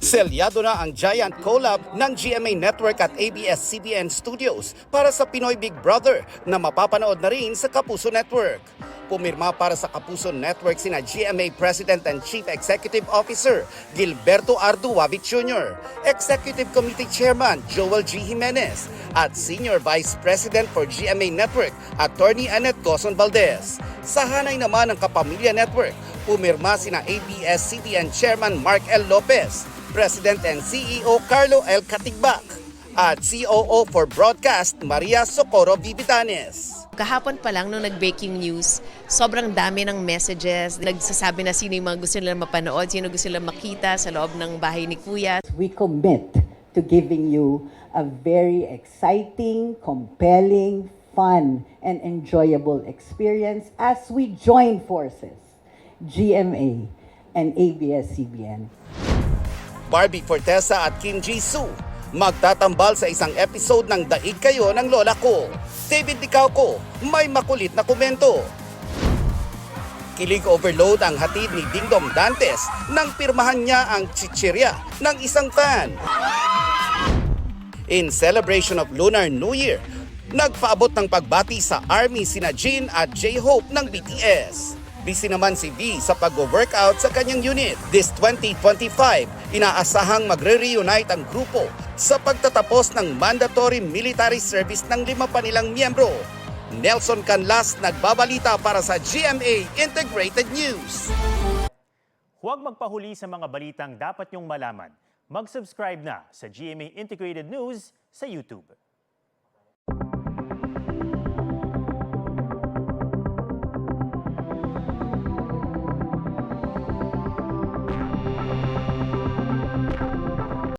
Selyado na ang giant collab ng GMA Network at ABS-CBN Studios para sa Pinoy Big Brother na mapapanood na rin sa Kapuso Network. Pumirma para sa Kapuso Network sina GMA President and Chief Executive Officer Gilberto Arduavit Jr., Executive Committee Chairman Joel G. Jimenez, at Senior Vice President for GMA Network Attorney Annette Coson Valdez. Sa hanay naman ng Kapamilya Network, pumirma sina ABS-CBN Chairman Mark L. Lopez, President and CEO Carlo L. Katigbak, at COO for Broadcast Maria Socorro Vivitanes. Kahapon pa lang nung nag-breaking news, sobrang dami ng messages. Nagsasabi na sino yung mga gusto nila mapanood, sino gusto nila makita sa loob ng bahay ni Kuya. We commit to giving you a very exciting, compelling, fun, and enjoyable experience as we join forces, GMA and ABS-CBN. Barbie Fortesa at Kim Jisoo magtatambal sa isang episode ng Daig Kayo ng Lola Ko. David Licauco, may makulit na komento. Kilig overload ang hatid ni Dingdong Dantes nang pirmahan niya ang chichirya ng isang fan. In celebration of Lunar New Year, nagpaabot ng pagbati sa ARMY sina Jin at J-Hope ng BTS. Busy naman si V sa pag-workout sa kanyang unit. This 2025, inaasahang magre-reunite ang grupo sa pagtatapos ng mandatory military service ng 5 pa nilang miyembro. Nelson Canlas nagbabalita para sa GMA Integrated News. Huwag magpahuli sa mga balitang dapat niyong malaman. Mag-subscribe na sa GMA Integrated News sa YouTube.